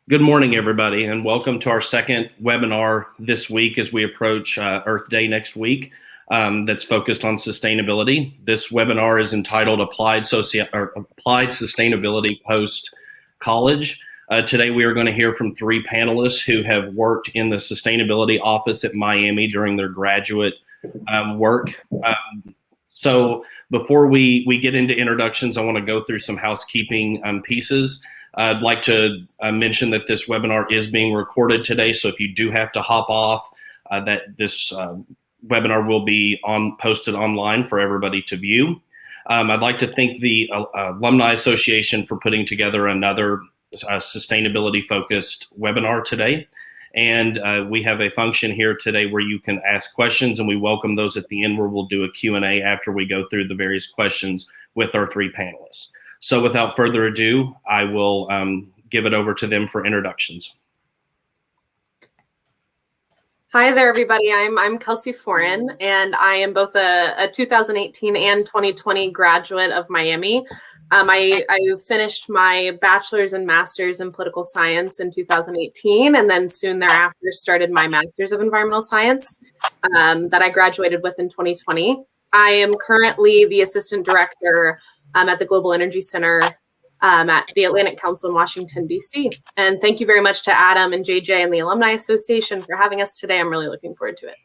Good morning, everybody, and welcome to our second webinar this week as we approach Earth Day next week that's focused on sustainability. This webinar is entitled Applied Sustainability Post-College. Today we are going to hear from three panelists who have worked in the Sustainability Office at Miami during their graduate work. So before we get into introductions, I want to go through some housekeeping pieces. I'd like to mention that this webinar is being recorded today, so if you do have to hop off, that this webinar will be posted online for everybody to view. I'd like to thank the Alumni Association for putting together another sustainability-focused webinar today. And we have a function here today where you can ask questions, and we welcome those at the end where we'll do a Q&A after we go through the various questions with our three panelists. So without further ado, I will give it over to them for introductions. Hi there, everybody. I'm Kelsey Forren, and I am both a 2018 and 2020 graduate of Miami. I finished my bachelor's and master's in political science in 2018, and then soon thereafter started my master's of environmental science that I graduated with in 2020. I am currently the assistant director at the Global Energy Center at the Atlantic Council in Washington, D.C. And thank you very much to Adam and JJ and the Alumni Association for having us today. I'm really looking forward to it.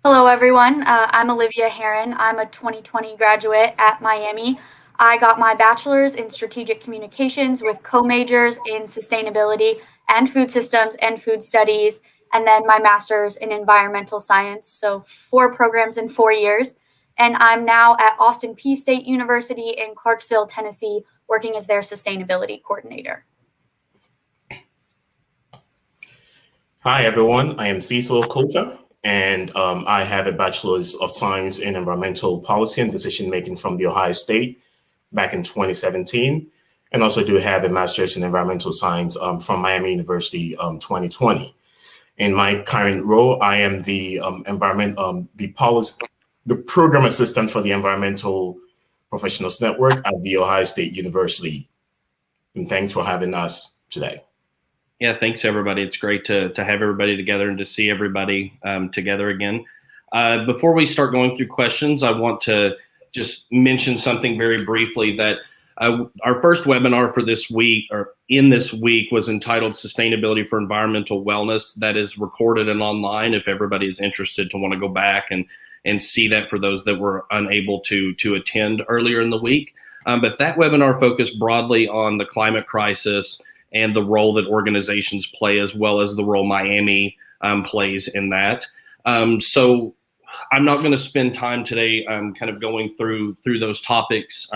Hello, everyone. I'm Olivia Herman. I'm a 2020 graduate at Miami. I got my bachelor's in strategic communications with co-majors in sustainability and food systems and food studies, and then my master's in environmental science. So 4 programs in 4 years. And I'm now at Austin Peay State University in Clarksville, Tennessee, working as their sustainability coordinator. Hi, everyone. I am Cecil Colter, and I have a Bachelor's of Science in Environmental Policy and Decision Making from The Ohio State back in 2017, and also do have a Master's in Environmental Science from Miami University 2020. In my current role, I am the the program assistant for the Environmental Professionals Network at The Ohio State University. And thanks for having us today. Yeah, thanks, everybody. It's great to have everybody together and to see everybody together again. Before we start going through questions, I want to just mention something very briefly that our first webinar for this week, or in this week, was entitled Sustainability for Environmental Wellness. That is recorded and online if everybody is interested to want to go back and see that for those that were unable to attend earlier in the week. But that webinar focused broadly on the climate crisis and the role that organizations play, as well as the role Miami plays in that. So I'm not going to spend time today kind of going through those topics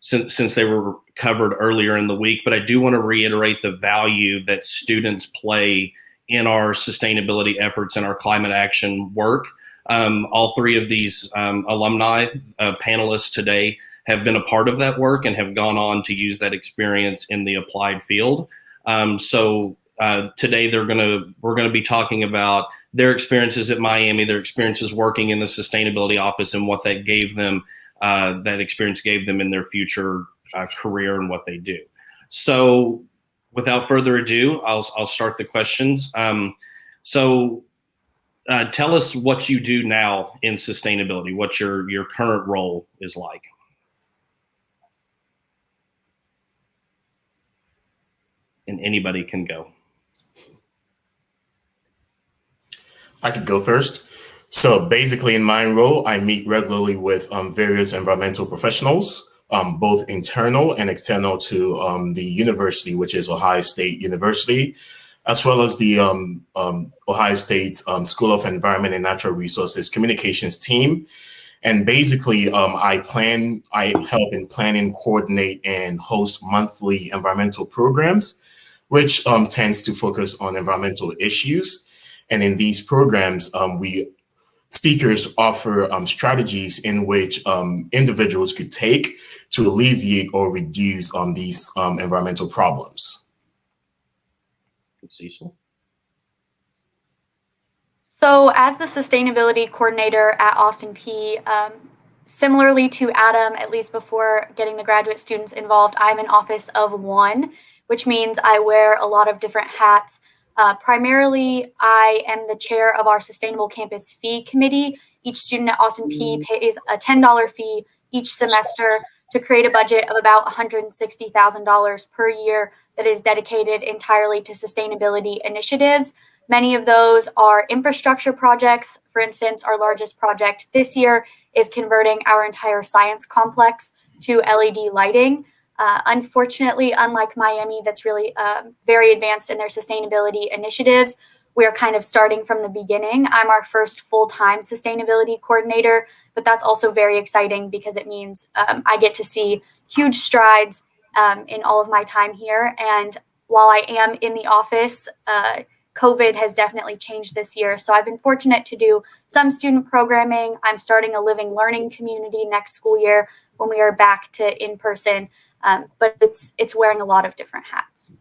since they were covered earlier in the week, but I do want to reiterate the value that students play in our sustainability efforts and our climate action work. All 3 of these alumni panelists today have been a part of that work and have gone on to use that experience in the applied field. So today we're going to be talking about their experiences at Miami, their experiences working in the sustainability office, and what that gave them, that experience gave them in their future career and what they do. So without further ado, I'll start the questions. Tell us what you do now in sustainability, what your current role is like. And anybody can go. I could go first. So basically in my role, I meet regularly with various environmental professionals, both internal and external to the university, which is Ohio State University, as well as the Ohio State School of Environment and Natural Resources communications team. And basically, I help in planning, coordinate, and host monthly environmental programs, which tends to focus on environmental issues. And in these programs, speakers offer strategies in which individuals could take to alleviate or reduce these environmental problems. Cecil? So as the sustainability coordinator at Austin Peay, Similarly to Adam, at least before getting the graduate students involved, I'm an office of one, which means I wear a lot of different hats. Primarily, I am the chair of our Sustainable Campus Fee Committee. Each student at Austin Peay pays a $10 fee each semester to create a budget of about $160,000 per year that is dedicated entirely to sustainability initiatives. Many of those are infrastructure projects. For instance, our largest project this year is converting our entire science complex to LED lighting. Unfortunately, unlike Miami, that's really very advanced in their sustainability initiatives, we're kind of starting from the beginning. I'm our first full-time sustainability coordinator, but that's also very exciting because it means I get to see huge strides in all of my time here. And while I am in the office, COVID has definitely changed this year. So I've been fortunate to do some student programming. I'm starting a living learning community next school year when we are back to in-person. But it's wearing a lot of different hats.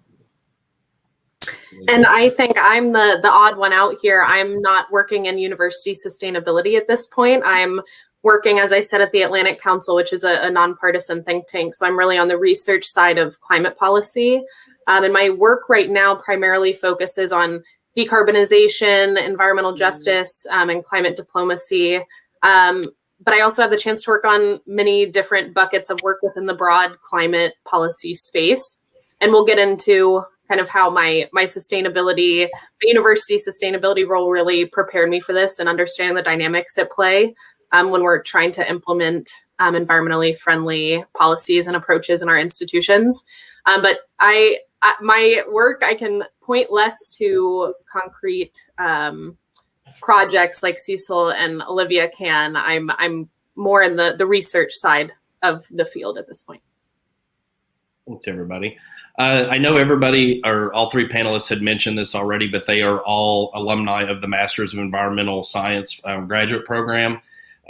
And I think I'm the odd one out here. I'm not working in university sustainability at this point. I'm working, as I said, at the Atlantic Council, which is a nonpartisan think tank. So I'm really on the research side of climate policy. And my work right now primarily focuses on decarbonization, environmental justice, and climate diplomacy. But I also have the chance to work on many different buckets of work within the broad climate policy space. And we'll get into kind of how my sustainability, the university sustainability role really prepared me for this and understanding the dynamics at play when we're trying to implement environmentally friendly policies and approaches in our institutions. But my work, I can point less to concrete projects like Cecil and Olivia can. I'm more in the research side of the field at this point. Thanks, everybody. I know everybody, or all three panelists had mentioned this already, but they are all alumni of the Masters of Environmental Science graduate program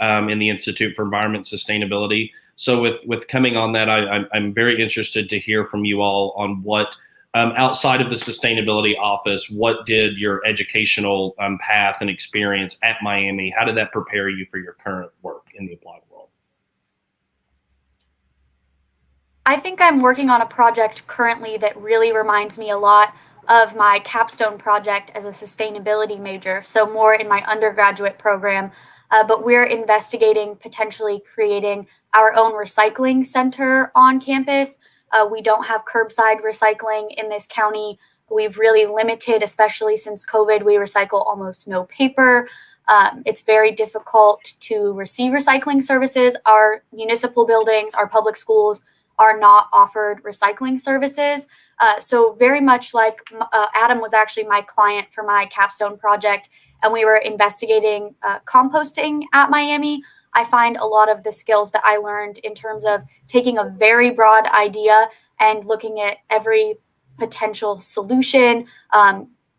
in the Institute for Environment Sustainability. So with coming on that, I'm very interested to hear from you all on what, outside of the sustainability office, what did your educational path and experience at Miami, how did that prepare you for your current work in the applied world? I think I'm working on a project currently that really reminds me a lot of my capstone project as a sustainability major, so more in my undergraduate program. But we're investigating potentially creating our own recycling center on campus. We don't have curbside recycling in this county. We've really limited, especially since COVID, we recycle almost no paper. It's very difficult to receive recycling services. Our municipal buildings, our public schools are not offered recycling services. So very much like Adam was actually my client for my capstone project, and we were investigating composting at Miami. I find a lot of the skills that I learned in terms of taking a very broad idea and looking at every potential solution,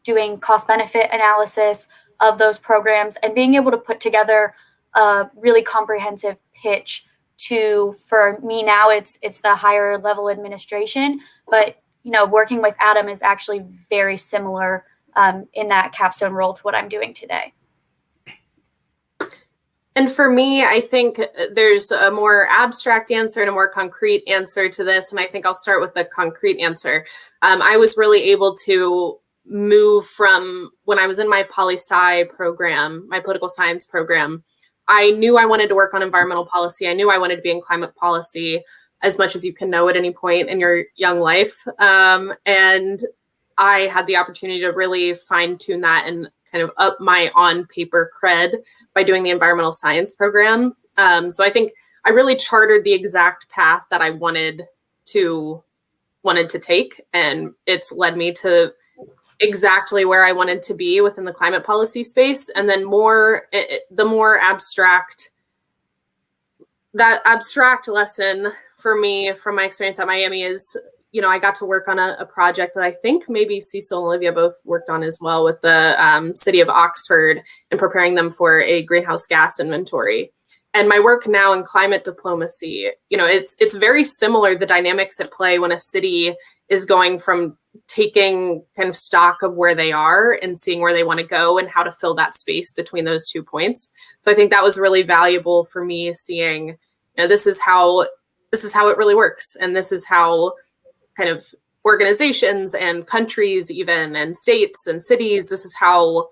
doing cost-benefit analysis of those programs, and being able to put together a really comprehensive pitch for me now, it's the higher level administration, but working with Adam is actually very similar in that capstone role to what I'm doing today. And for me, I think there's a more abstract answer and a more concrete answer to this. And I think I'll start with the concrete answer. I was really able to move from when I was in my poli-sci program, my political science program. I knew I wanted to work on environmental policy. I knew I wanted to be in climate policy as much as you can know at any point in your young life. And I had the opportunity to really fine tune that and kind of up my on paper cred by doing the environmental science program. So I think I really chartered the exact path that I wanted to take. And it's led me to exactly where I wanted to be within the climate policy space. And then the more abstract, that abstract lesson for me from my experience at Miami is, I got to work on a project that I think maybe Cecil and Olivia both worked on as well with the city of Oxford and preparing them for a greenhouse gas inventory. And my work now in climate diplomacy, it's very similar, the dynamics at play when a city is going from taking kind of stock of where they are and seeing where they want to go and how to fill that space between those 2 points. So I think that was really valuable for me, seeing, you know, this is how it really works. And this is how kind of organizations and countries even, and states and cities, this is how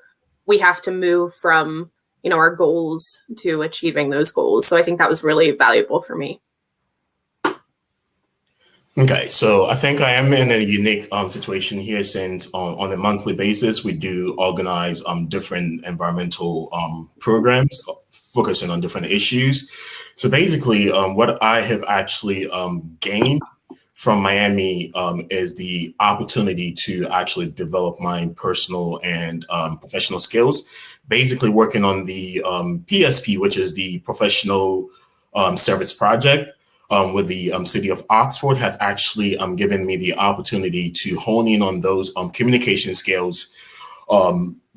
we have to move from, you know, our goals to achieving those goals. So I think that was really valuable for me. Okay, so I think I am in a unique situation here, since on a monthly basis, we do organize different environmental programs focusing on different issues. So basically, what I have actually gained from Miami is the opportunity to actually develop my personal and professional skills, basically working on the PSP, which is the Professional Service Project. With the city of Oxford, has actually given me the opportunity to hone in on those communication skills,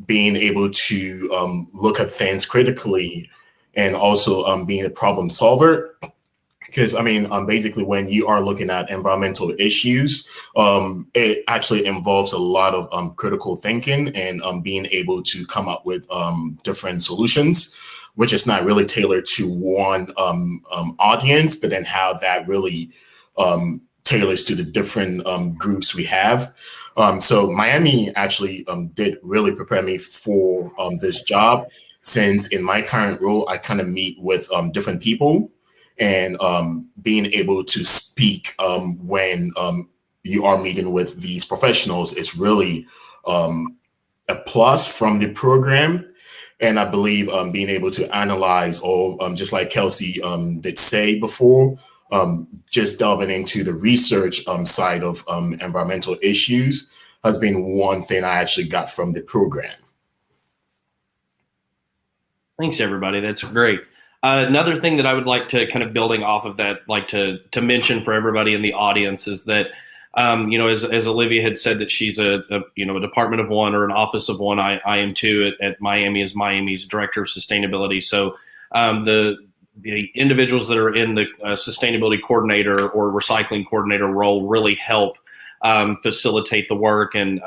being able to look at things critically, and also being a problem solver. Because I mean, basically, when you are looking at environmental issues, it actually involves a lot of critical thinking and being able to come up with different solutions, which is not really tailored to one audience, but then how that really tailors to the different groups we have. So Miami actually did really prepare me for this job, since in my current role, I kind of meet with different people, and being able to speak when you are meeting with these professionals is really a plus from the program. And I believe being able to analyze, or just like Kelsey did say before, just delving into the research side of environmental issues has been one thing I actually got from the program. Thanks, everybody. That's great. Another thing that I would like to, kind of building off of that, like to mention for everybody in the audience, is that you know, as Olivia had said, that she's a department of one, or an office of one. I am too at Miami, as Miami's director of sustainability. So the individuals that are in the sustainability coordinator or recycling coordinator role really help facilitate the work and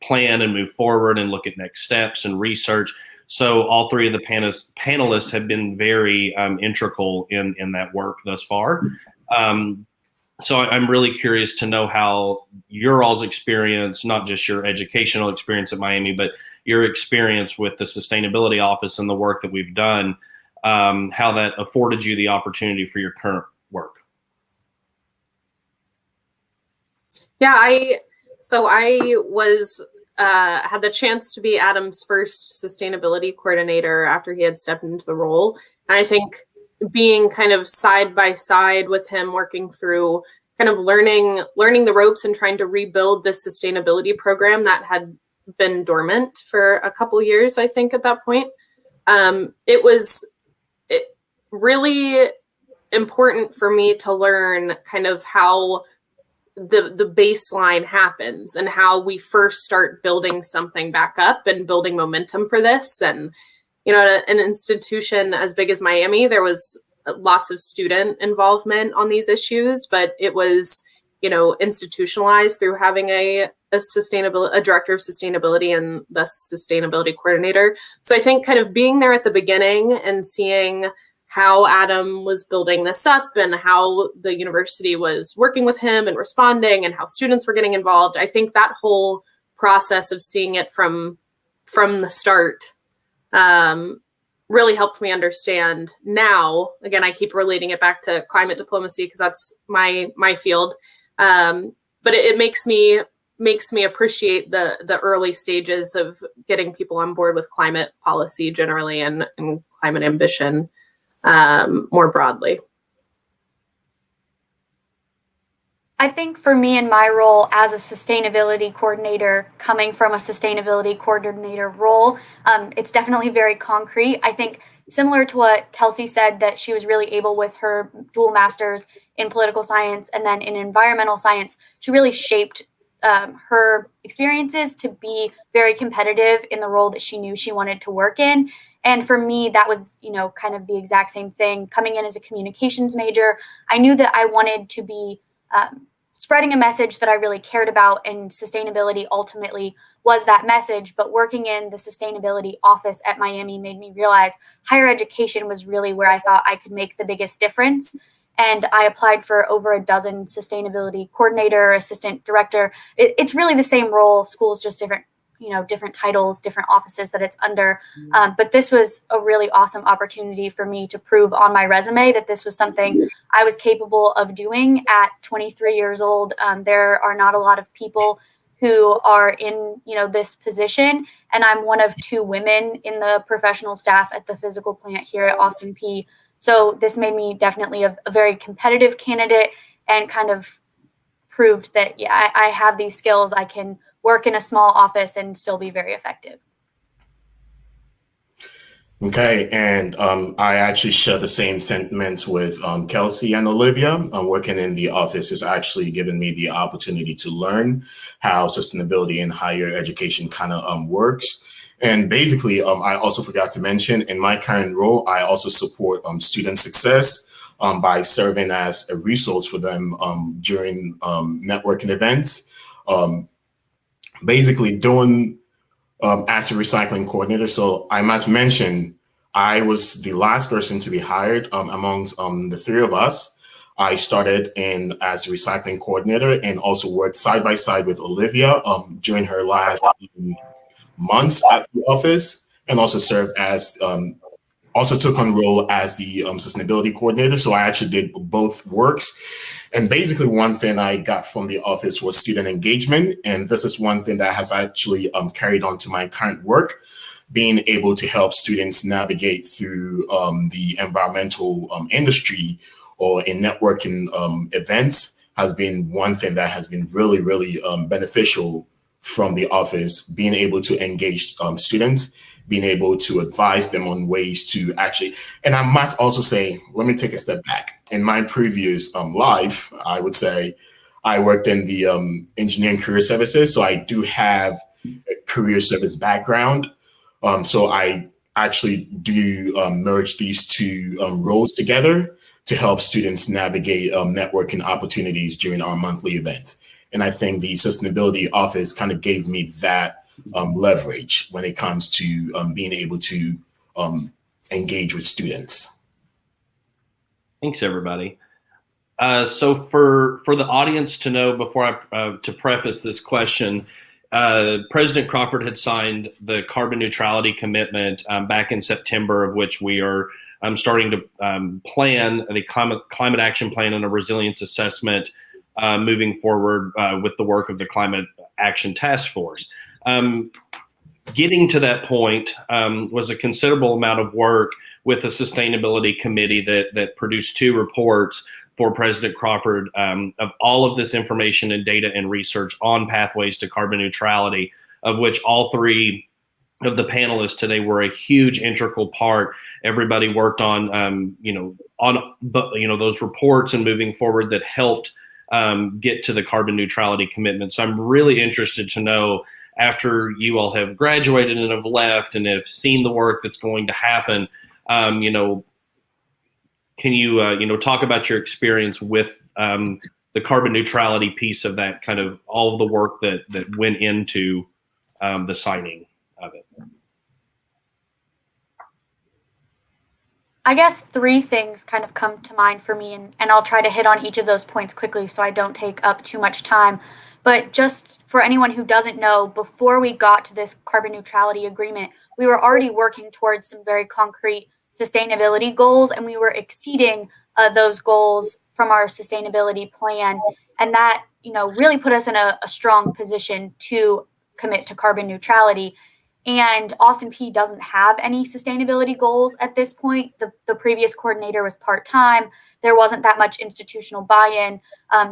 plan and move forward and look at next steps and research. So all three of the panelists have been very integral in that work thus far. So I'm really curious to know how your all's experience, not just your educational experience at Miami, but your experience with the sustainability office and the work that we've done, how that afforded you the opportunity for your current work. Yeah, I was had the chance to be Adam's first sustainability coordinator after he had stepped into the role. And I think being kind of side by side with him, working through kind of learning the ropes and trying to rebuild this sustainability program that had been dormant for a couple years, I think at that point, it was really important for me to learn kind of how the baseline happens and how we first start building something back up and building momentum for this. And, you know, at an institution as big as Miami, there was lots of student involvement on these issues, but it was, you know, institutionalized through having a director of sustainability and the sustainability coordinator. So I think kind of being there at the beginning and seeing how Adam was building this up and how the university was working with him and responding and how students were getting involved, I think that whole process of seeing it from the start really helped me understand. Now, again, I keep relating it back to climate diplomacy because that's my field, but it makes me appreciate the early stages of getting people on board with climate policy generally and climate ambition more broadly. I think for me in my role as a sustainability coordinator, coming from a sustainability coordinator role, it's definitely very concrete. I think similar to what Kelsey said, that she was really able with her dual masters in political science and then in environmental science, she really shaped her experiences to be very competitive in the role that she knew she wanted to work in. And for me, that was, you know, kind of the exact same thing. Coming in as a communications major, I knew that I wanted to be spreading a message that I really cared about, and sustainability ultimately was that message. But working in the sustainability office at Miami made me realize higher education was really where I thought I could make the biggest difference. And I applied for over a dozen sustainability coordinator, assistant director. It's really the same role. School's just different, different titles, different offices that it's under. But this was a really awesome opportunity for me to prove on my resume that this was something I was capable of doing at 23 years old. There are not a lot of people who are in, this position. And I'm one of 2 women in the professional staff at the physical plant here at Austin Peay. So this made me definitely a very competitive candidate, and kind of proved that, I have these skills. I can work in a small office and still be very effective. Okay, and I actually share the same sentiments with Kelsey and Olivia. Working in the office has actually given me the opportunity to learn how sustainability in higher education kind of works. And basically, I also forgot to mention, in my current role, I also support student success by serving as a resource for them during networking events. Basically, doing as a recycling coordinator. So I must mention, I was the last person to be hired amongst the 3 of us. I started in as a recycling coordinator and also worked side by side with Olivia during her last months at the office, and also served as also took on role as the sustainability coordinator. So I actually did both works. And basically, one thing I got from the office was student engagement. And this is one thing that has actually carried on to my current work. Being able to help students navigate through the environmental industry or in networking events has been one thing that has been really, really beneficial from the office. Being able to engage students, being able to advise them on ways to actually, and I must also say, let me take a step back. In my previous life, I would say I worked in the engineering career services. So I do have a career service background. So I actually do merge these 2 roles together to help students navigate networking opportunities during our monthly events. And I think the sustainability office kind of gave me that leverage when it comes to being able to engage with students. Thanks, everybody. So for the audience to know, before to preface this question, President Crawford had signed the carbon neutrality commitment back in September, of which we are starting to plan the climate action plan and a resilience assessment moving forward with the work of the Climate Action Task Force. Getting to that point was a considerable amount of work with the Sustainability Committee that produced 2 reports for President Crawford of all of this information and data and research on pathways to carbon neutrality, of which all 3 of the panelists today were a huge integral part. Everybody worked on, those reports and moving forward that helped get to the carbon neutrality commitment. So I'm really interested to know, after you all have graduated and have left and have seen the work that's going to happen, can you, talk about your experience with the carbon neutrality piece of that, kind of all of the work that went into the signing of it? I guess 3 things kind of come to mind for me, and I'll try to hit on each of those points quickly so I don't take up too much time. But just for anyone who doesn't know, before we got to this carbon neutrality agreement, we were already working towards some very concrete sustainability goals, and we were exceeding those goals from our sustainability plan. And that, really put us in a strong position to commit to carbon neutrality. And Austin Peay doesn't have any sustainability goals at this point. The previous coordinator was part-time. There wasn't that much institutional buy-in,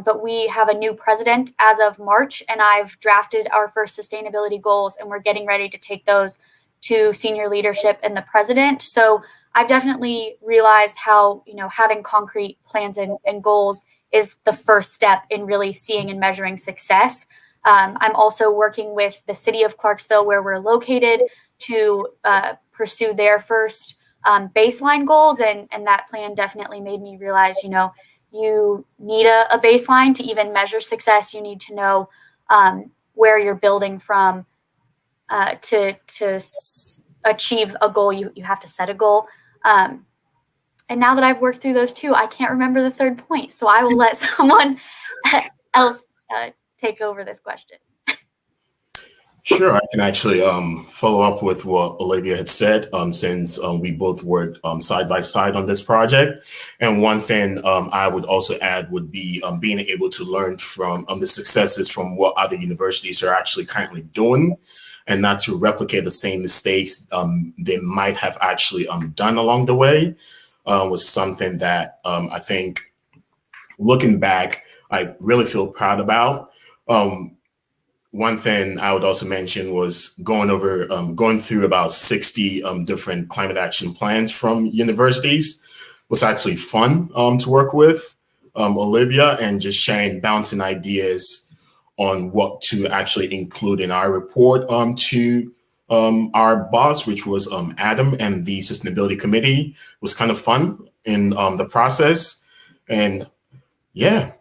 but we have a new president as of March, and I've drafted our first sustainability goals, and we're getting ready to take those to senior leadership and the president. So I've definitely realized how, having concrete plans and goals is the first step in really seeing and measuring success. I'm also working with the city of Clarksville, where we're located, to pursue their first baseline goals. And that plan definitely made me realize, you you need a baseline to even measure success. You need to know where you're building from to achieve a goal. You have to set a goal. And now that I've worked through those two, I can't remember the third point. So I will let someone else take over this question. Sure, I can actually follow up with what Olivia had said, since we both worked side by side on this project. And one thing I would also add would be being able to learn from the successes from what other universities are actually currently doing, and not to replicate the same mistakes they might have actually done along the way, was something that I think, looking back, I really feel proud about. One thing I would also mention was going through about 60 different climate action plans from universities was actually fun to work with Olivia, and just bouncing ideas on what to actually include in our report to our boss, which was Adam, and the sustainability committee was kind of fun in the process. And yeah.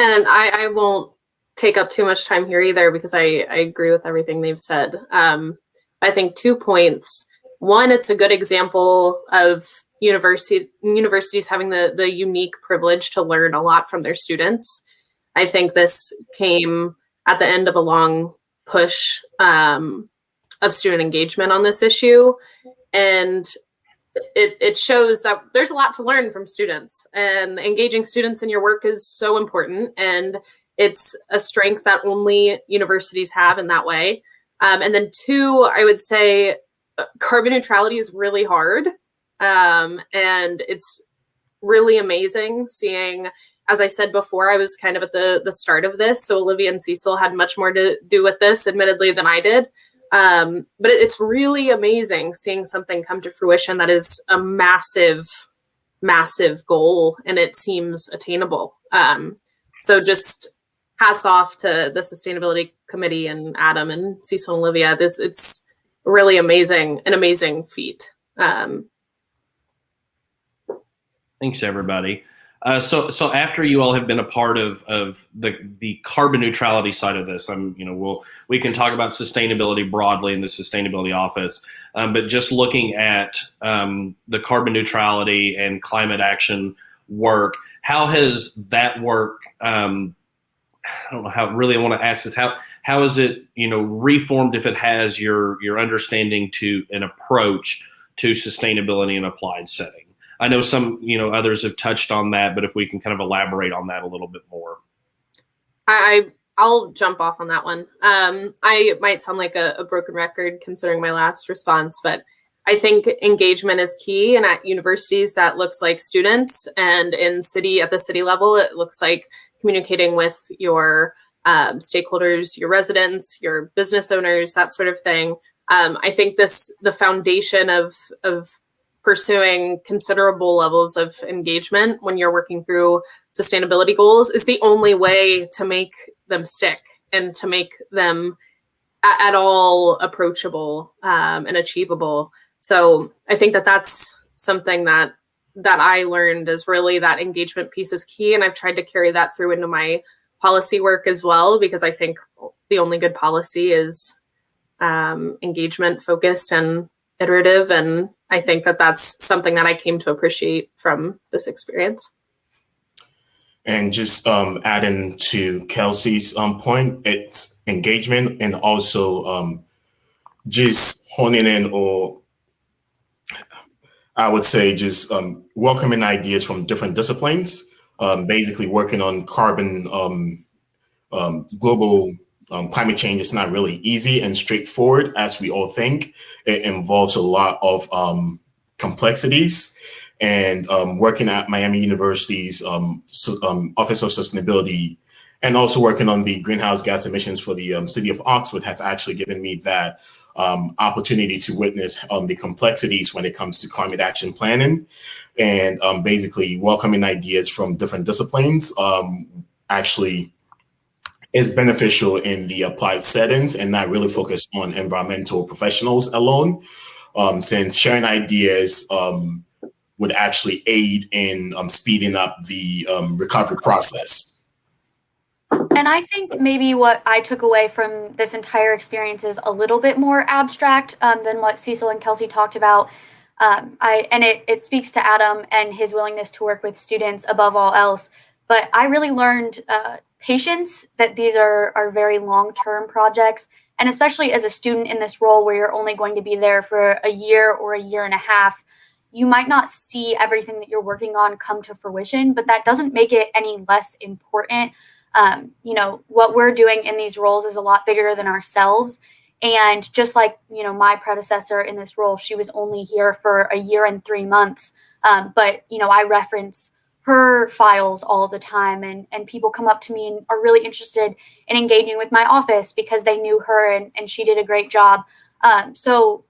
And I won't take up too much time here either, because I agree with everything they've said. I think 2 points. One, it's a good example of universities having the unique privilege to learn a lot from their students. I think this came at the end of a long push of student engagement on this issue. And it shows that there's a lot to learn from students, and engaging students in your work is so important. And it's a strength that only universities have in that way. And then 2, I would say carbon neutrality is really hard. And it's really amazing seeing, as I said before, I was kind of at the start of this. So Olivia and Cecil had much more to do with this, admittedly, than I did. But it's really amazing seeing something come to fruition that is a massive, massive goal, and it seems attainable. So just hats off to the Sustainability Committee and Adam and Cecil and Olivia. It's really amazing, an amazing feat. Thanks, everybody. So after you all have been a part of the carbon neutrality side of this, we can talk about sustainability broadly in the sustainability office, but just looking at the carbon neutrality and climate action work, how has that work? I don't know how really I want to ask this. How is it reformed, if it has, your understanding to an approach to sustainability in applied setting? I know some, others have touched on that, but if we can kind of elaborate on that a little bit more. I'll jump off on that one. I might sound like a broken record considering my last response, but I think engagement is key. And at universities, that looks like students, and at the city level, it looks like communicating with your stakeholders, your residents, your business owners, that sort of thing. I think the foundation of pursuing considerable levels of engagement when you're working through sustainability goals is the only way to make them stick and to make them at all approachable and achievable. So I think that's something that I learned, is really that engagement piece is key. And I've tried to carry that through into my policy work as well, because I think the only good policy is engagement focused and iterative. And I think that's something that I came to appreciate from this experience. And just adding to Kelsey's point, it's engagement, and also just honing in, or I would say just welcoming ideas from different disciplines, basically working on carbon, global climate change is not really easy and straightforward as we all think. It involves a lot of complexities, and working at Miami University's Office of Sustainability, and also working on the greenhouse gas emissions for the city of Oxford, has actually given me that opportunity to witness the complexities when it comes to climate action planning, and basically welcoming ideas from different disciplines actually is beneficial in the applied settings, and not really focused on environmental professionals alone, since sharing ideas would actually aid in speeding up the recovery process. And I think maybe what I took away from this entire experience is a little bit more abstract than what Cecil and Kelsey talked about. It speaks to Adam and his willingness to work with students above all else. But I really learned patience, that these are very long-term projects. And especially as a student in this role where you're only going to be there for a year or a year and a half, you might not see everything that you're working on come to fruition, but that doesn't make it any less important. What we're doing in these roles is a lot bigger than ourselves. And just like, my predecessor in this role, she was only here for a year and 3 months. But I reference her files all the time, and people come up to me and are really interested in engaging with my office because they knew her and she did a great job. So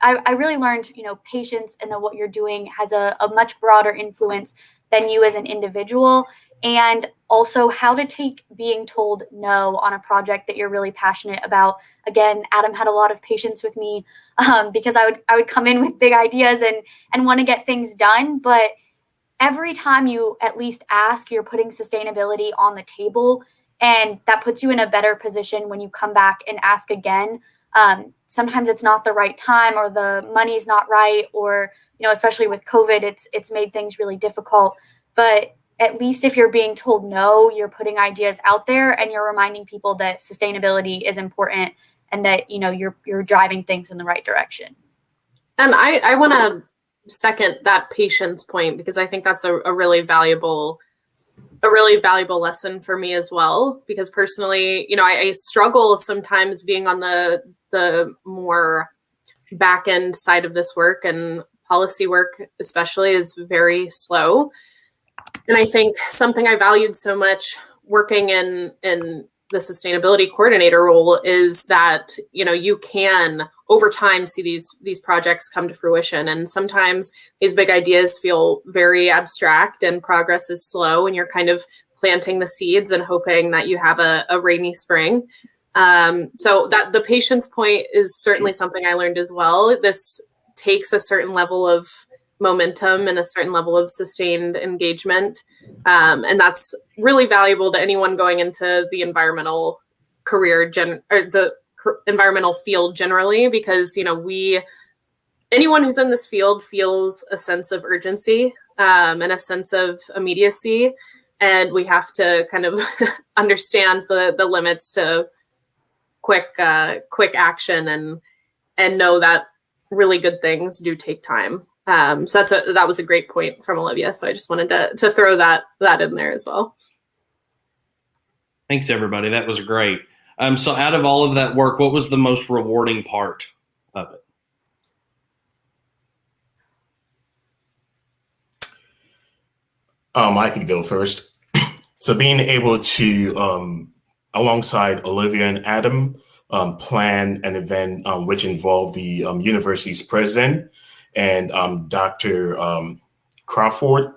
I really learned, patience, and that what you're doing has a much broader influence than you as an individual, and also how to take being told no on a project that you're really passionate about. Again, Adam had a lot of patience with me because I would come in with big ideas and want to get things done, but every time you at least ask, you're putting sustainability on the table, and that puts you in a better position when you come back and ask again. Sometimes it's not the right time, or the money's not right, or, especially with COVID, it's made things really difficult. But at least if you're being told no, you're putting ideas out there and you're reminding people that sustainability is important and that, you're driving things in the right direction. And I want to second that patience point, because I think that's a really valuable lesson for me as well, because personally, I struggle sometimes being on the more back end side of this work, and policy work especially is very slow. And I think something I valued so much working in the sustainability coordinator role is that, you can over time see these projects come to fruition. And sometimes these big ideas feel very abstract and progress is slow, and you're kind of planting the seeds and hoping that you have a rainy spring. So that the patience point is certainly something I learned as well. This takes a certain level of momentum and a certain level of sustained engagement. And that's really valuable to anyone going into the environmental career or the environmental field generally, because, anyone who's in this field feels a sense of urgency and a sense of immediacy. And we have to kind of understand the limits to quick action and know that really good things do take time. So that was a great point from Olivia. So I just wanted to throw that in there as well. Thanks, everybody. That was great. So out of all of that work, what was the most rewarding part of it? I could go first. So being able to, alongside Olivia and Adam, plan an event which involved the university's president and Dr. Crawford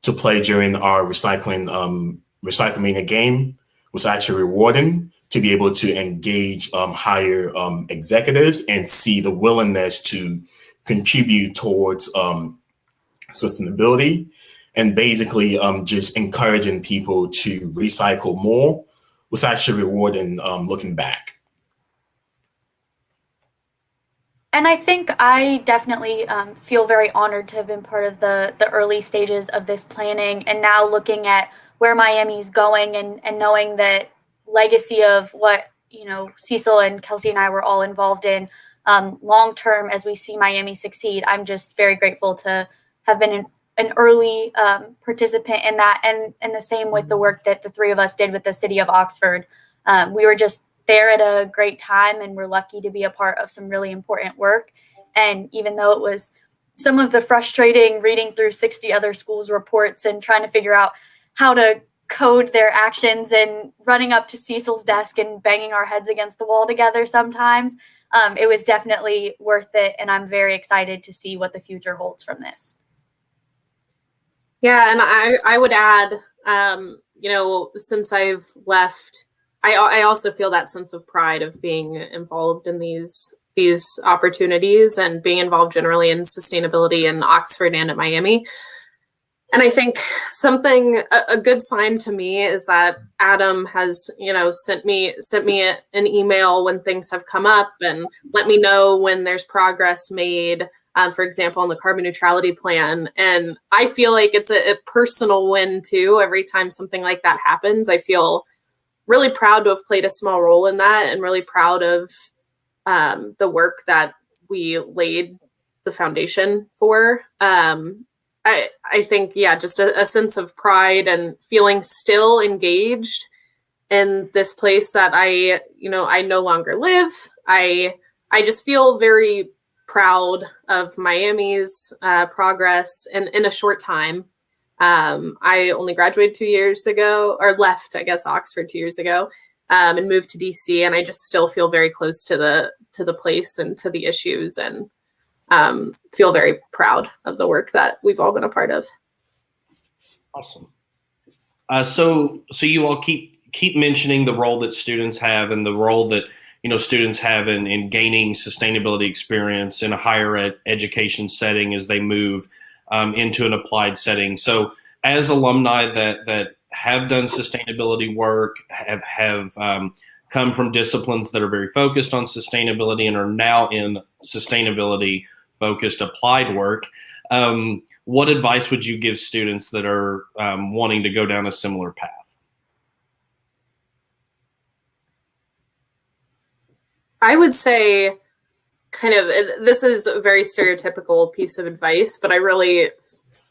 to play during our Recyclingmania game was actually rewarding, to be able to engage higher executives and see the willingness to contribute towards sustainability, and basically just encouraging people to recycle more was actually rewarding looking back. And I think I definitely feel very honored to have been part of the early stages of this planning, and now looking at where Miami's going and knowing that legacy of what, Cecil and Kelsey and I were all involved in long term as we see Miami succeed. I'm just very grateful to have been an early participant in that, and the same with the work that the three of us did with the city of Oxford. We were just there at a great time, and we're lucky to be a part of some really important work. And even though it was some of the frustrating reading through 60 other schools' reports and trying to figure out how to code their actions and running up to Cecil's desk and banging our heads against the wall together sometimes, it was definitely worth it. And I'm very excited to see what the future holds from this. Yeah, and I would add, since I've left, I also feel that sense of pride of being involved in these these opportunities and being involved generally in sustainability in Oxford and at Miami. And I think a good sign to me is that Adam has, sent me an email when things have come up and let me know when there's progress made, for example, on the carbon neutrality plan. And I feel like it's a personal win too. Every time something like that happens, I feel really proud to have played a small role in that and really proud of the work that we laid the foundation for. I think, just a sense of pride and feeling still engaged in this place that I no longer live. I just feel very proud of Miami's progress in a short time. I only graduated 2 years ago, or left, I guess, Oxford 2 years ago, and moved to DC, and I just still feel very close to the place and to the issues, and feel very proud of the work that we've all been a part of. Awesome. So you all keep mentioning the role that students have and the role that students have in gaining sustainability experience in a higher education setting as they move into an applied setting. So as alumni that have done sustainability work, have come from disciplines that are very focused on sustainability and are now in sustainability focused applied work, what advice would you give students that are wanting to go down a similar path? I would say this is a very stereotypical piece of advice, but I really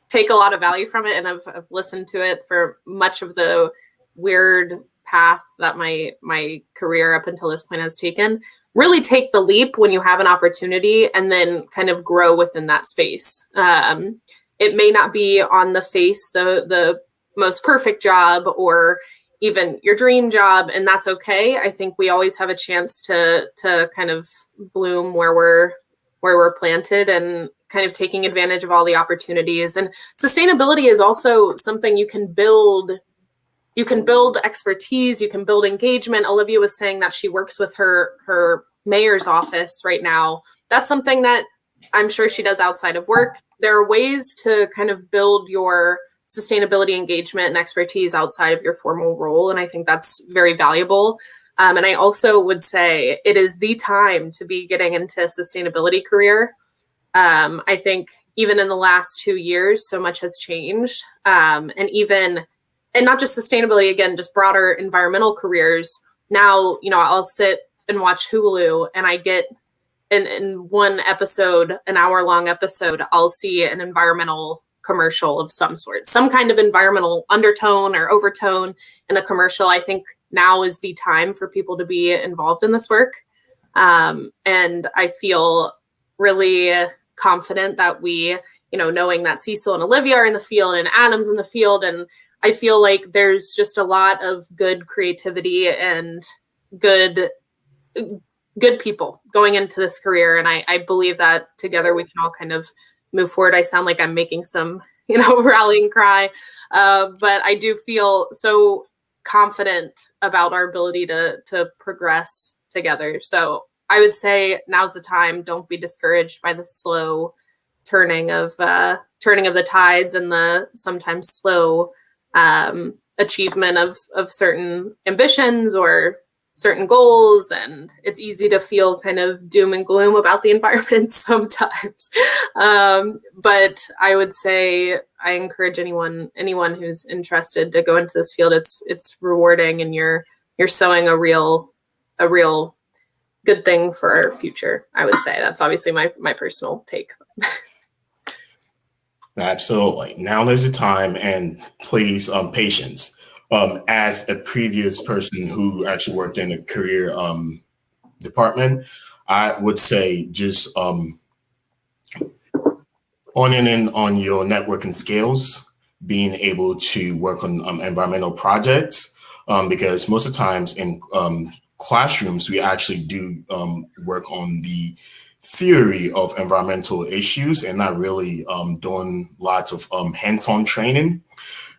take a lot of value from it, and I've listened to it for much of the weird path that my career up until this point has taken. Really take the leap when you have an opportunity and then kind of grow within that space. It may not be on the face the most perfect job or even your dream job, and that's okay. I think we always have a chance to kind of bloom where we're planted and kind of taking advantage of all the opportunities. And sustainability is also something you can build. You can build expertise, you can build engagement. Olivia was saying that she works with her mayor's office right now. That's something that I'm sure she does outside of work. There are ways to kind of build your sustainability engagement and expertise outside of your formal role. And I think that's very valuable. And I also would say it is the time to be getting into a sustainability career. I think even in the last 2 years, so much has changed. And not just sustainability, again, just broader environmental careers. Now, I'll sit and watch Hulu and I get in one episode, an hour-long episode, I'll see an environmental commercial of some sort, some kind of environmental undertone or overtone in a commercial. I think now is the time for people to be involved in this work. And I feel really confident that we, knowing that Cecil and Olivia are in the field and Adam's in the field, and I feel like there's just a lot of good creativity and good people going into this career. And I believe that together we can all kind of move forward. I sound like I'm making some, rallying cry, but I do feel so confident about our ability to progress together. So I would say now's the time. Don't be discouraged by the slow turning of the tides and the sometimes slow achievement of certain ambitions or certain goals. And it's easy to feel kind of doom and gloom about the environment sometimes. But I would say I encourage anyone who's interested to go into this field. It's rewarding, and you're sowing a real good thing for our future. I would say that's obviously my personal take. Absolutely. Now is the time, and please, patience. As a previous person who actually worked in a career department, I would say just honing in on your networking skills, being able to work on environmental projects, because most of the times in classrooms, we actually do work on the theory of environmental issues and not really doing lots of hands-on training.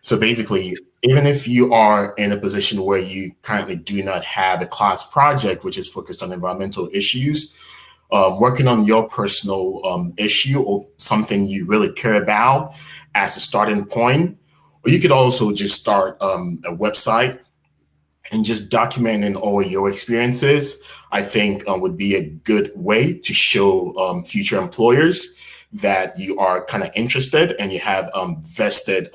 So basically, even if you are in a position where you currently do not have a class project which is focused on environmental issues, working on your personal issue or something you really care about as a starting point. Or you could also just start a website and just documenting all your experiences, I think would be a good way to show future employers that you are kind of interested and you have vested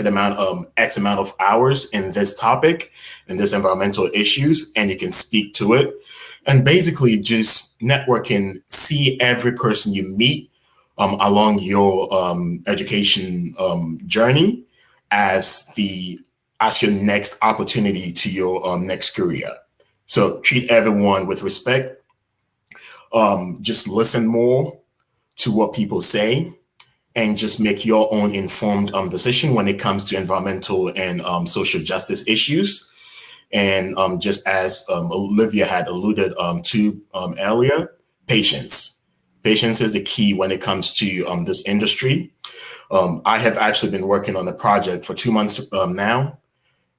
amount, X amount of hours in this topic and this environmental issues, and you can speak to it. And basically just networking, see every person you meet along your education journey as your next opportunity to your next career. So treat everyone with respect. Just listen more to what people say and just make your own informed decision when it comes to environmental and social justice issues. And just as Olivia had alluded to earlier, patience. Patience is the key when it comes to this industry. I have actually been working on the project for 2 months now,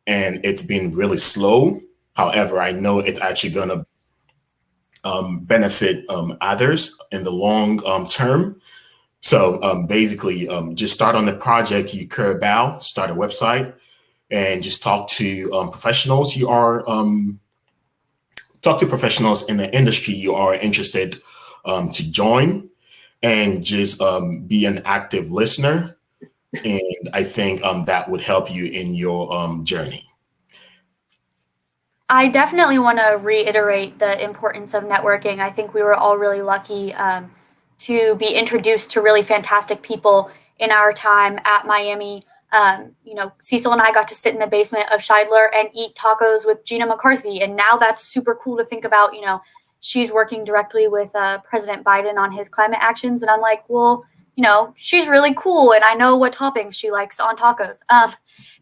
and it's been really slow. However, I know it's actually going to benefit others in the long term. So basically, just start on the project you care about, start a website, and just talk to professionals talk to professionals in the industry you are interested to join, and just be an active listener. And I think that would help you in your journey. I definitely want to reiterate the importance of networking. I think we were all really lucky to be introduced to really fantastic people in our time at Miami. Cecil and I got to sit in the basement of Scheidler and eat tacos with Gina McCarthy. And now that's super cool to think about. She's working directly with President Biden on his climate actions. And I'm like, well, she's really cool. And I know what toppings she likes on tacos.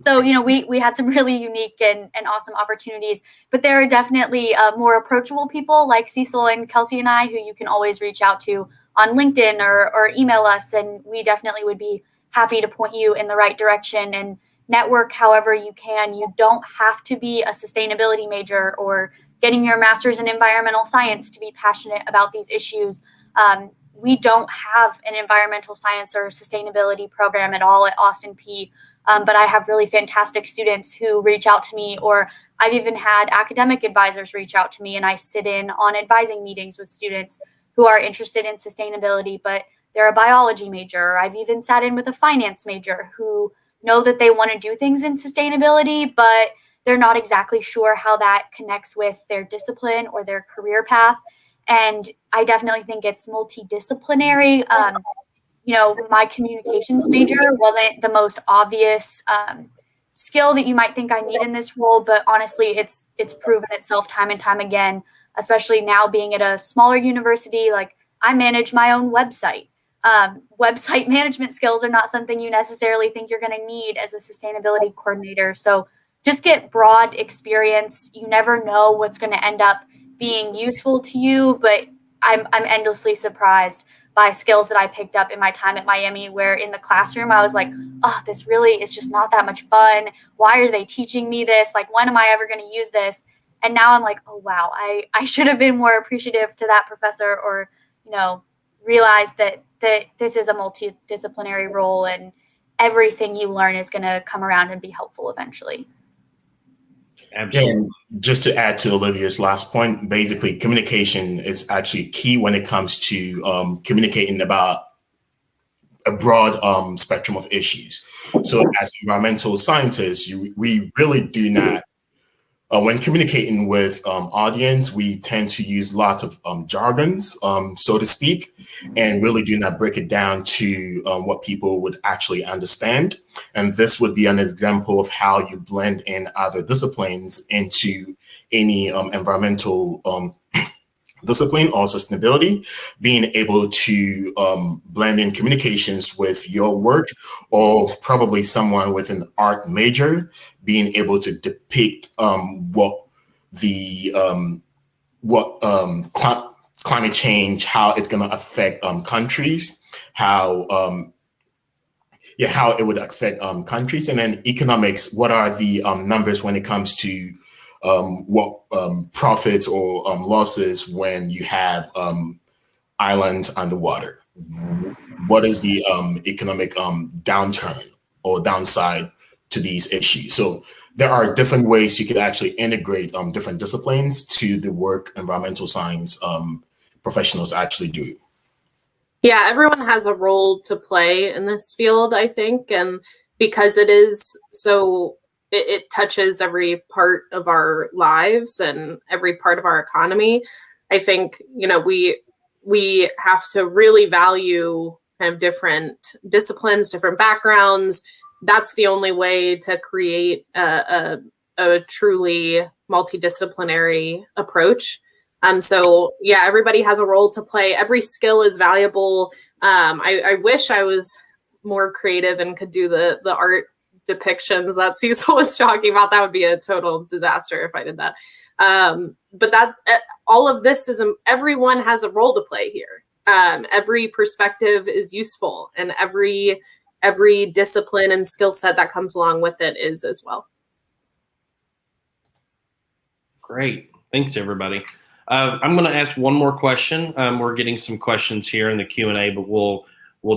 So we had some really unique and awesome opportunities. But there are definitely more approachable people like Cecil and Kelsey and I, who you can always reach out to on LinkedIn or email us. And we definitely would be happy to point you in the right direction and network however you can. You don't have to be a sustainability major or getting your master's in environmental science to be passionate about these issues. We don't have an environmental science or sustainability program at all at Austin P. But I have really fantastic students who reach out to me, or I've even had academic advisors reach out to me, and I sit in on advising meetings with students who are interested in sustainability, but they're a biology major. I've even sat in with a finance major who know that they want to do things in sustainability, but they're not exactly sure how that connects with their discipline or their career path. And I definitely think it's multidisciplinary. My communications major wasn't the most obvious skill that you might think I need in this role, but honestly, it's proven itself time and time again, especially now being at a smaller university. Like, I manage my own website. Website management skills are not something you necessarily think you're going to need as a sustainability coordinator. So just get broad experience. You never know what's going to end up being useful to you, but I'm endlessly surprised by skills that I picked up in my time at Miami, where in the classroom I was like, oh, this really is just not that much fun. Why are they teaching me this? Like, when am I ever going to use this? And now I'm like, oh, wow, I should have been more appreciative to that professor, or, realize that this is a multidisciplinary role and everything you learn is going to come around and be helpful eventually. Absolutely. And just to add to Olivia's last point, basically communication is actually key when it comes to communicating about a broad spectrum of issues. So as environmental scientists, we really do not, when communicating with audience, we tend to use lots of jargons, so to speak, and really do not break it down to what people would actually understand. And this would be an example of how you blend in other disciplines into any environmental discipline or sustainability, being able to blend in communications with your work, or probably someone with an art major being able to depict climate change, how it's going to affect countries, how it would affect countries, and then economics. What are the numbers when it comes to what profits or losses when you have islands underwater. What is the economic downturn or downside to these issues? So there are different ways you could actually integrate different disciplines to the work environmental science professionals actually do. Yeah, everyone has a role to play in this field, I think, and because it is so, it touches every part of our lives and every part of our economy. I think, you know, we have to really value kind of different disciplines, different backgrounds. That's the only way to create a truly multidisciplinary approach. So yeah, everybody has a role to play. Every skill is valuable. I wish I was more creative and could do the art depictions that Cecil was talking about. That would be a total disaster if I did that. But that all of this is, everyone has a role to play here. Every perspective is useful, and every discipline and skill set that comes along with it is as well. Great. Thanks, everybody. I'm going to ask one more question. We're getting some questions here in the Q&A, but we'll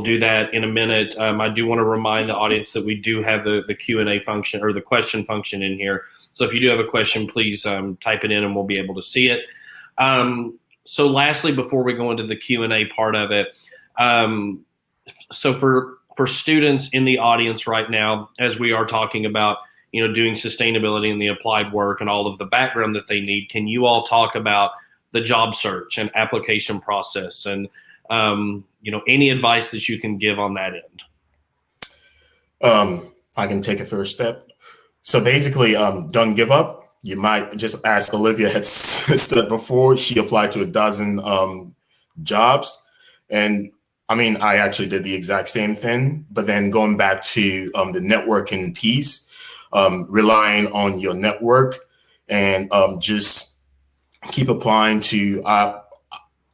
do that in a minute. I do want to remind the audience that we do have the Q&A function, or the question function, in here. So if you do have a question, please type it in and we'll be able to see it. So lastly, before we go into the Q&A part of it, so for students in the audience right now, as we are talking about, you know, doing sustainability and the applied work and all of the background that they need, can you all talk about the job search and application process, and you know, any advice that you can give on that end? I can take a first step. So basically, don't give up. You might just, as Olivia has said before, she applied to 12 jobs. And I mean, I actually did the exact same thing, but then going back to the networking piece, relying on your network, and just keep applying to,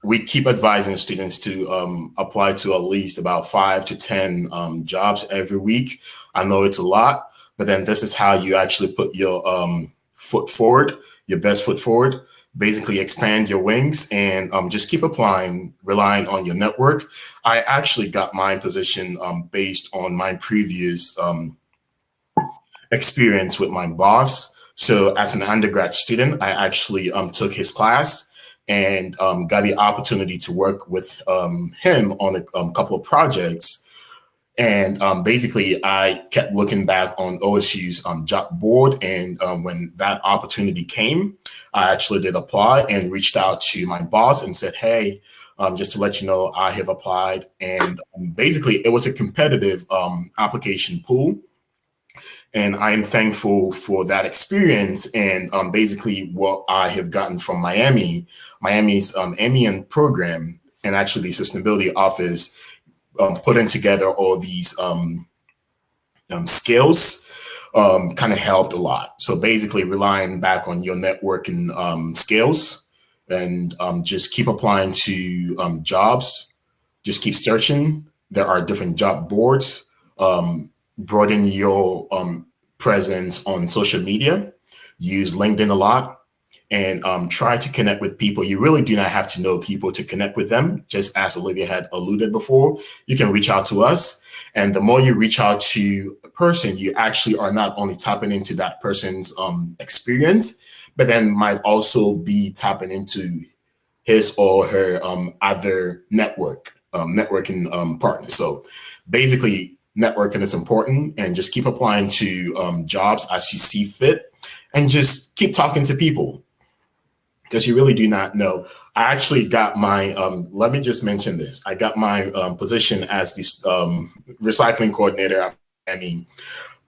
we keep advising students to apply to at least about 5 to 10 jobs every week. I know it's a lot, but then this is how you actually put your foot forward, your best foot forward. Basically expand your wings and just keep applying, relying on your network. I actually got my position based on my previous experience with my boss. So as an undergrad student, I actually took his class and got the opportunity to work with him on a couple of projects. And basically, I kept looking back on OSU's job board. And when that opportunity came, I actually did apply and reached out to my boss and said, hey, just to let you know, I have applied. And basically, it was a competitive application pool. And I am thankful for that experience and basically what I have gotten from Miami's MEN program, and actually the sustainability office putting together all these skills kind of helped a lot. So basically relying back on your networking skills, and just keep applying to jobs, just keep searching. There are different job boards. Broaden your presence on social media. Use LinkedIn a lot, and try to connect with people. You really do not have to know people to connect with them. Just as Olivia had alluded before, you can reach out to us. And the more you reach out to a person, you actually are not only tapping into that person's experience, but then might also be tapping into his or her other networking partners. So basically, networking is important, and just keep applying to jobs as you see fit, and just keep talking to people, because you really do not know. I actually got my, let me just mention this. I got my position as the recycling coordinator,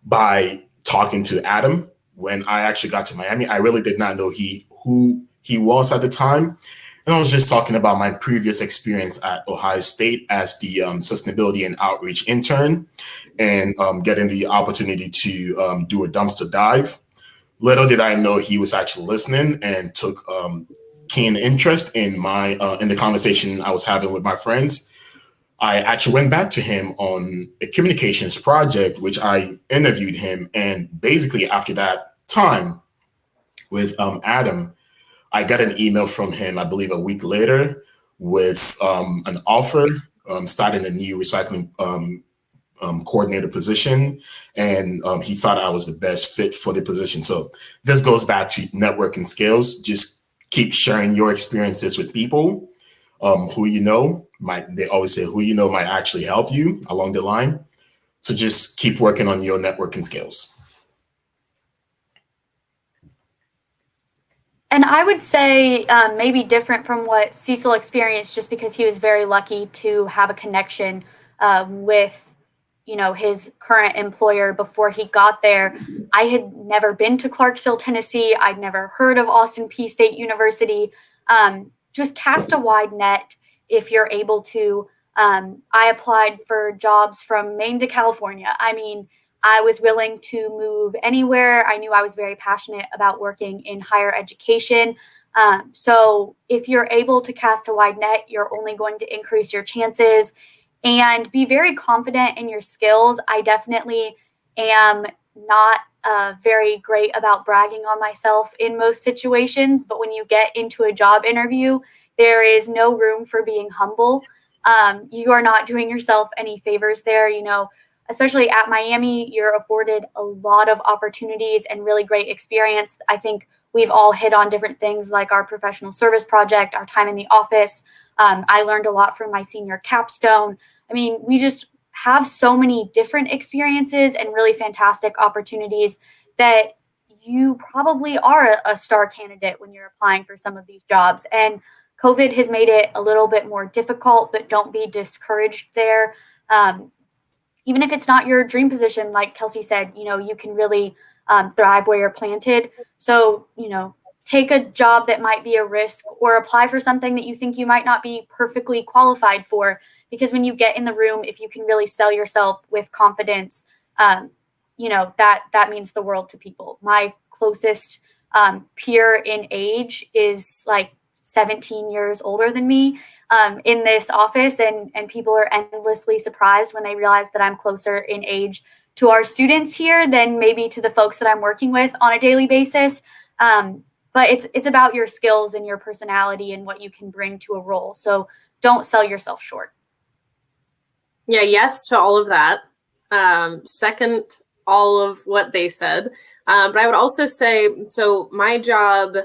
by talking to Adam. When I actually got to Miami, I really did not know who he was at the time. And I was just talking about my previous experience at Ohio State as the sustainability and outreach intern, and getting the opportunity to do a dumpster dive. Little did I know he was actually listening and took keen interest in in the conversation I was having with my friends. I actually went back to him on a communications project, which I interviewed him. And basically after that time, With Adam, I got an email from him, I believe a week later, with an offer starting a new recycling coordinator position, and he thought I was the best fit for the position. So this goes back to networking skills. Just keep sharing your experiences with people who you know they always say who you know might actually help you along the line. So just keep working on your networking skills. And I would say maybe different from what Cecil experienced, just because he was very lucky to have a connection with, his current employer before he got there. I had never been to Clarksville, Tennessee. I'd never heard of Austin Peay State University. Just cast a wide net if you're able to. I applied for jobs from Maine to California. I mean, I was willing to move anywhere. I knew I was very passionate about working in higher education. So if you're able to cast a wide net, you're only going to increase your chances and be very confident in your skills. I definitely am not very great about bragging on myself in most situations, but when you get into a job interview, there is no room for being humble. You are not doing yourself any favors there. Especially at Miami, you're afforded a lot of opportunities and really great experience. I think we've all hit on different things like our professional service project, our time in the office. I learned a lot from my senior capstone. I mean, we just have so many different experiences and really fantastic opportunities that you probably are a star candidate when you're applying for some of these jobs. And COVID has made it a little bit more difficult, but don't be discouraged there. Even if it's not your dream position, like Kelsey said, you can really thrive where you're planted. So, take a job that might be a risk or apply for something that you think you might not be perfectly qualified for. Because when you get in the room, if you can really sell yourself with confidence, that means the world to people. My closest peer in age is like 17 years older than me. In this office, and people are endlessly surprised when they realize that I'm closer in age to our students here than maybe to the folks that I'm working with on a daily basis. But it's about your skills and your personality and what you can bring to a role. So don't sell yourself short. Yeah, yes to all of that. Second, all of what they said. But I would also say, so my job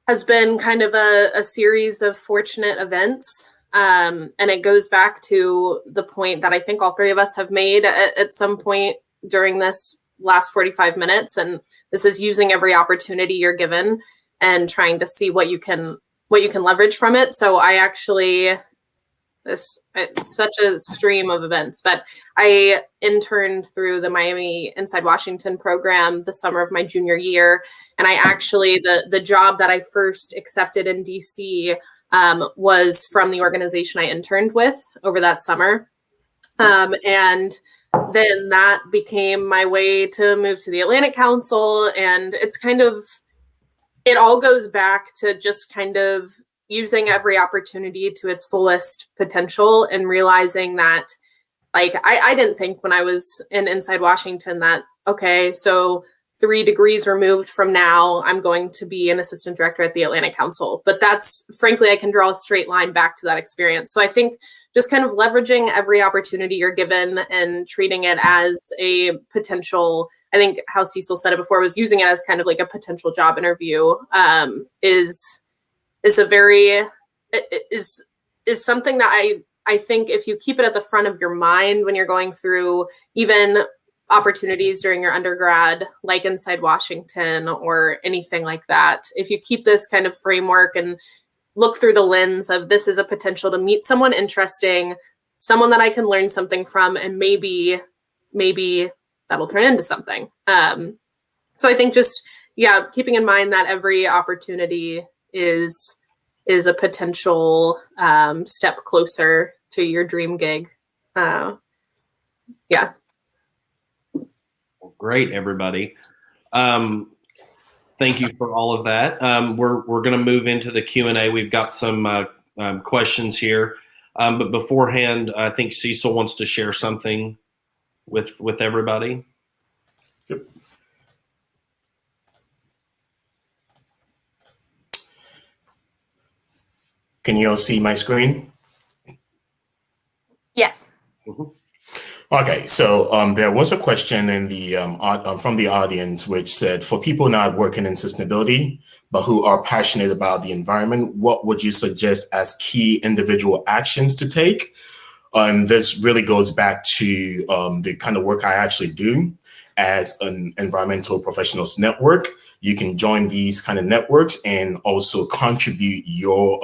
has been kind of a series of fortunate events. And it goes back to the point that I think all three of us have made at some point during this last 45 minutes. And this is using every opportunity you're given and trying to see what you can leverage from it. So I actually, it's such a stream of events, but I interned through the Miami Inside Washington program the summer of my junior year. And I actually, the job that I first accepted in DC was from the organization I interned with over that summer. And then that became my way to move to the Atlantic Council. And it's it all goes back to just kind of using every opportunity to its fullest potential and realizing that, like, I didn't think when I was in Inside Washington that, okay, so 3 degrees removed from now, I'm going to be an assistant director at the Atlantic Council. But that's, frankly, I can draw a straight line back to that experience. So I think just kind of leveraging every opportunity you're given and treating it as a potential, I think how Cecil said it before, was using it as kind of like a potential job interview is something that I think if you keep it at the front of your mind when you're going through even opportunities during your undergrad, like Inside Washington or anything like that, if you keep this kind of framework and look through the lens of this is a potential to meet someone interesting, someone that I can learn something from, and maybe that'll turn into something. So I think just, keeping in mind that every opportunity is a potential step closer to your dream gig. Great, everybody. Thank you for all of that. We're going to move into the Q&A. We've got some questions here. But beforehand, I think Cecil wants to share something with everybody. Yep. Can you all see my screen? Yes. Okay, so there was a question in the from the audience which said, for people not working in sustainability but who are passionate about the environment, what would you suggest as key individual actions to take? And this really goes back to the kind of work I actually do as an environmental professionals network. You can join these kind of networks and also contribute your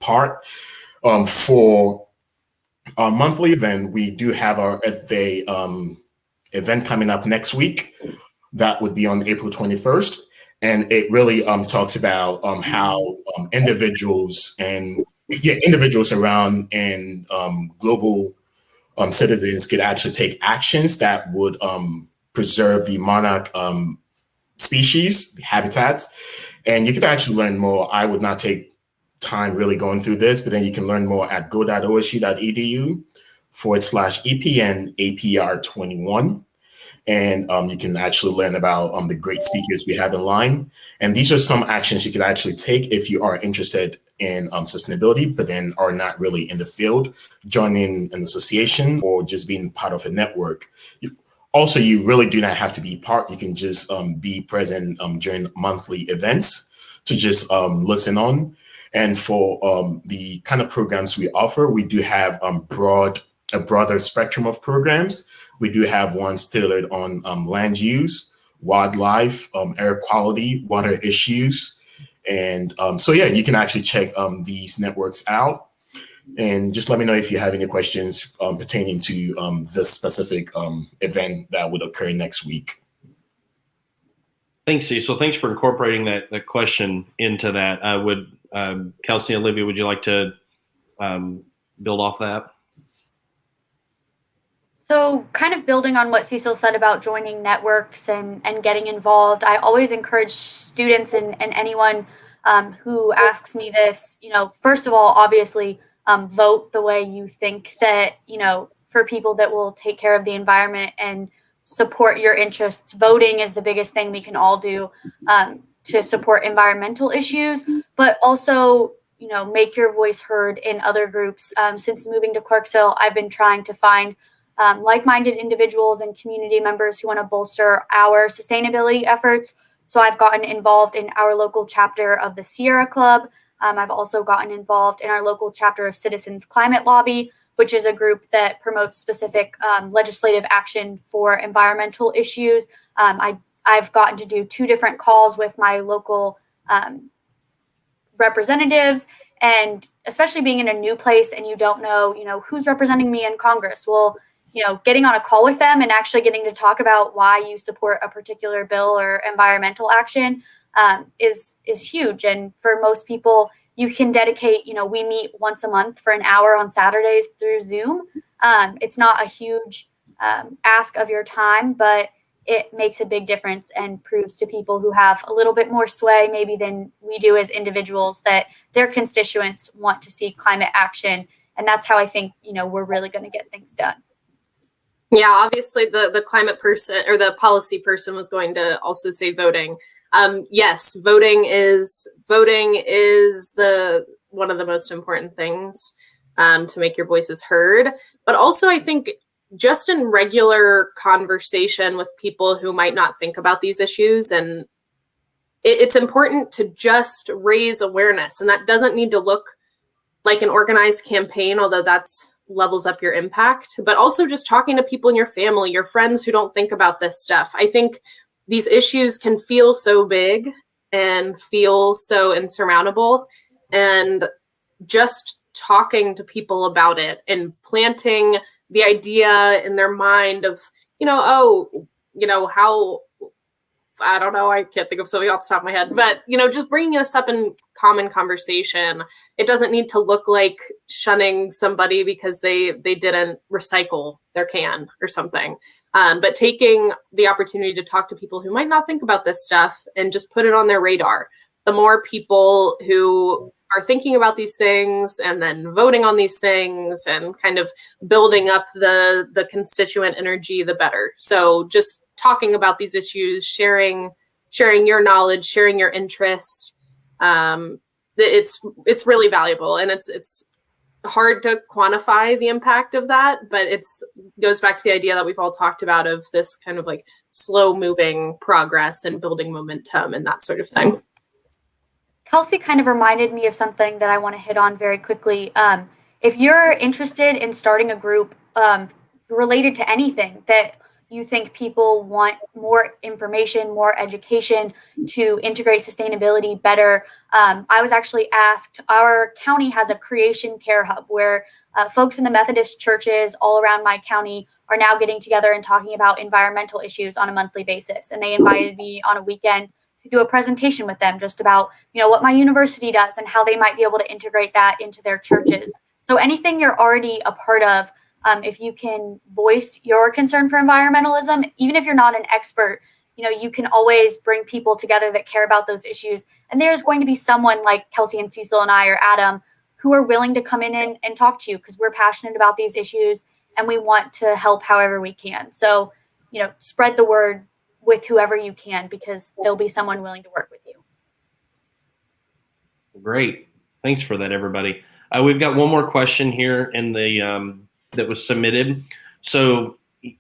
part. For our monthly event, we do have our event coming up next week. That would be on April 21st. And it really talks about how individuals around and global citizens could actually take actions that would preserve the monarch species, habitats. And you could actually learn more. I would not take time really going through this, but then you can learn more at go.osu.edu/EPN APR 21. And you can actually learn about the great speakers we have in line. And these are some actions you could actually take if you are interested in sustainability, but then are not really in the field, joining an association or just being part of a network. Also, you really do not have to be part. You can just be present during monthly events to just listen on. And for the kind of programs we offer, we do have a broader spectrum of programs. We do have ones tailored on land use, wildlife, air quality, water issues. And so, yeah, you can actually check these networks out. And just let me know if you have any questions pertaining to this specific event that would occur next week. Thanks, Cecil. Thanks for incorporating that question into that. Kelsey and Olivia, would you like to build off that? So kind of building on what Cecil said about joining networks and getting involved, I always encourage students and anyone who asks me this, first of all, obviously, vote the way you think that, for people that will take care of the environment and support your interests. Voting is the biggest thing we can all do to support environmental issues, but also, make your voice heard in other groups. Since moving to Clarksville, I've been trying to find like-minded individuals and community members who want to bolster our sustainability efforts. So I've gotten involved in our local chapter of the Sierra Club. I've also gotten involved in our local chapter of Citizens Climate Lobby, which is a group that promotes specific legislative action for environmental issues. I've gotten to do 2 different calls with my local representatives, and especially being in a new place and you don't know, who's representing me in Congress. Well, getting on a call with them and actually getting to talk about why you support a particular bill or environmental action is huge. And for most people, you can dedicate, we meet once a month for an hour on Saturdays through Zoom. It's not a huge ask of your time, but it makes a big difference and proves to people who have a little bit more sway maybe than we do as individuals that their constituents want to see climate action. And that's how I think, we're really going to get things done. Yeah, obviously the climate person or the policy person was going to also say voting. Yes, voting is one of the most important things to make your voices heard. But also, I think just in regular conversation with people who might not think about these issues, and it's important to just raise awareness, and that doesn't need to look like an organized campaign, although that's levels up your impact, but also just talking to people in your family, your friends who don't think about this stuff. I think these issues can feel so big and feel so insurmountable, and just talking to people about it and planting the idea in their mind of, how, I don't know, I can't think of something off the top of my head, but, just bringing us up in common conversation. It doesn't need to look like shunning somebody because they didn't recycle their can or something, but taking the opportunity to talk to people who might not think about this stuff and just put it on their radar. The more people who are thinking about these things and then voting on these things and kind of building up the constituent energy, the better. So just talking about these issues, sharing your knowledge, sharing your interest, it's really valuable, and it's hard to quantify the impact of that, but goes back to the idea that we've all talked about of this kind of like slow moving progress and building momentum and that sort of thing. Kelsey kind of reminded me of something that I want to hit on very quickly. If you're interested in starting a group related to anything that you think people want more information, more education to integrate sustainability better, I was actually asked, our county has a creation care hub where folks in the Methodist churches all around my county are now getting together and talking about environmental issues on a monthly basis. And they invited me on a weekend to do a presentation with them just about, what my university does and how they might be able to integrate that into their churches. So anything you're already a part of, if you can voice your concern for environmentalism, even if you're not an expert, you can always bring people together that care about those issues. And there's going to be someone like Kelsey and Cecil and I or Adam who are willing to come in and talk to you because we're passionate about these issues and we want to help however we can. So, spread the word with whoever you can because there'll be someone willing to work with you. Great. Thanks for that, everybody. We've got one more question here in the that was submitted. So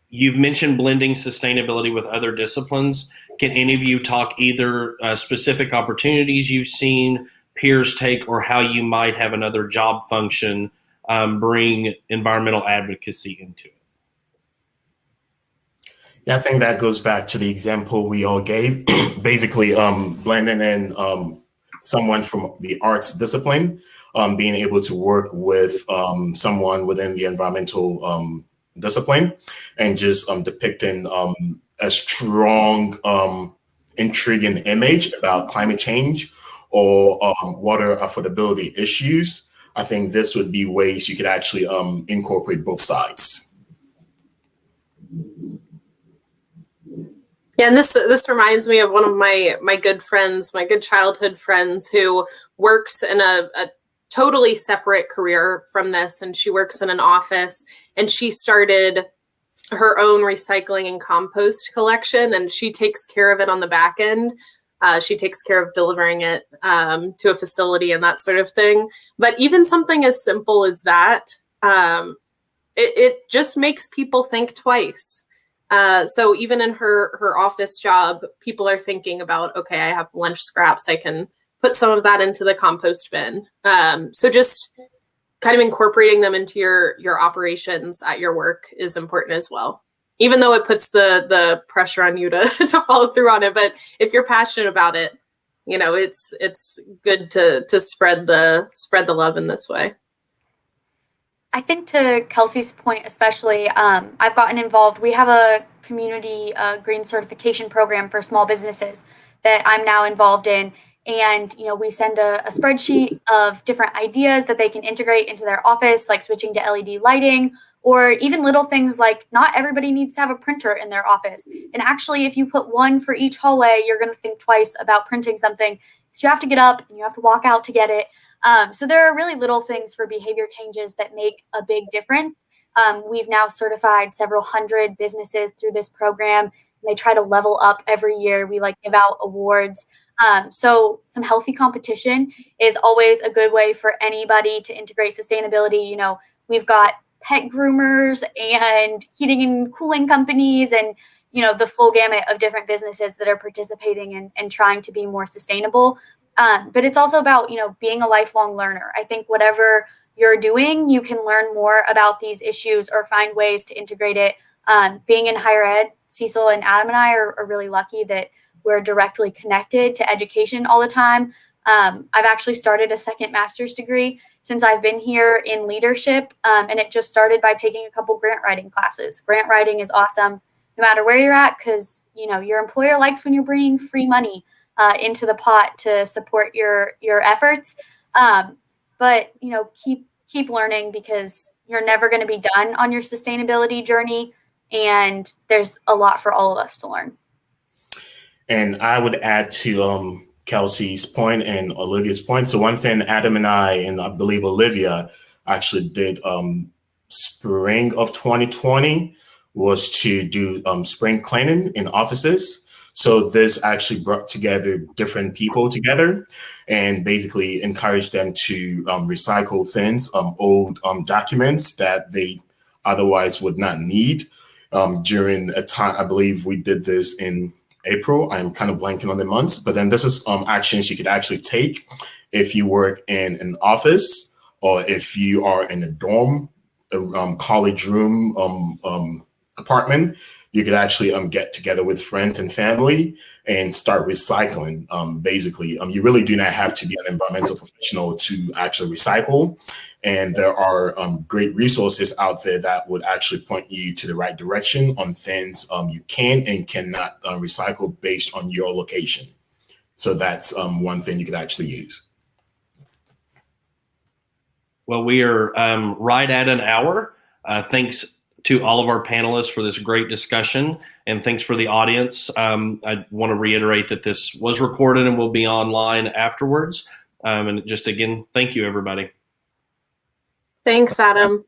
you've mentioned blending sustainability with other disciplines. Can any of you talk either specific opportunities you've seen peers take or how you might have another job function bring environmental advocacy into it? Yeah, I think that goes back to the example we all gave, basically blending in someone from the arts discipline, being able to work with someone within the environmental discipline and just depicting a strong, intriguing image about climate change or water affordability issues. I think this would be ways you could actually incorporate both sides. Yeah, and this reminds me of one of my good friends, my good childhood friends, who works in a totally separate career from this, and she works in an office, and she started her own recycling and compost collection, and she takes care of it on the back end. She takes care of delivering it to a facility and that sort of thing. But even something as simple as that, it just makes people think twice. So even in her office job, people are thinking about, okay, I have lunch scraps. I can put some of that into the compost bin. So just kind of incorporating them into your operations at your work is important as well, even though it puts the pressure on you to follow through on it. But if you're passionate about it, it's good to spread the love in this way. I think to Kelsey's point, especially, I've gotten involved. We have a community green certification program for small businesses that I'm now involved in. And, we send a spreadsheet of different ideas that they can integrate into their office, like switching to LED lighting, or even little things like not everybody needs to have a printer in their office. And actually, if you put one for each hallway, you're going to think twice about printing something. So you have to get up and you have to walk out to get it. So there are really little things for behavior changes that make a big difference. We've now certified several hundred businesses through this program. And they try to level up every year. We give out awards. So some healthy competition is always a good way for anybody to integrate sustainability. We've got pet groomers and heating and cooling companies and, the full gamut of different businesses that are participating and trying to be more sustainable. But it's also about, being a lifelong learner. I think whatever you're doing, you can learn more about these issues or find ways to integrate it. Being in higher ed, Cecil and Adam and I are really lucky that we're directly connected to education all the time. I've actually started a second master's degree since I've been here in leadership, and it just started by taking a couple grant writing classes. Grant writing is awesome, no matter where you're at, because your employer likes when you're bringing free money into the pot to support your efforts. But keep learning because you're never going to be done on your sustainability journey, and there's a lot for all of us to learn. And I would add to Kelsey's point and Olivia's point. So one thing Adam and I believe Olivia actually did spring of 2020 was to do spring cleaning in offices. So this actually brought together different people together and basically encouraged them to recycle things, old documents that they otherwise would not need during a time. I believe we did this in April. I'm kind of blanking on the months, but then this is actions you could actually take if you work in an office or if you are in a dorm, college room, apartment. You could actually get together with friends and family and start recycling. Basically, you really do not have to be an environmental professional to actually recycle. And there are great resources out there that would actually point you to the right direction on things you can and cannot recycle based on your location. So that's one thing you could actually use. Well, we are right at an hour. Thanks to all of our panelists for this great discussion, and thanks for the audience. I want to reiterate that this was recorded and will be online afterwards. And just again, thank you, everybody. Thanks, Adam.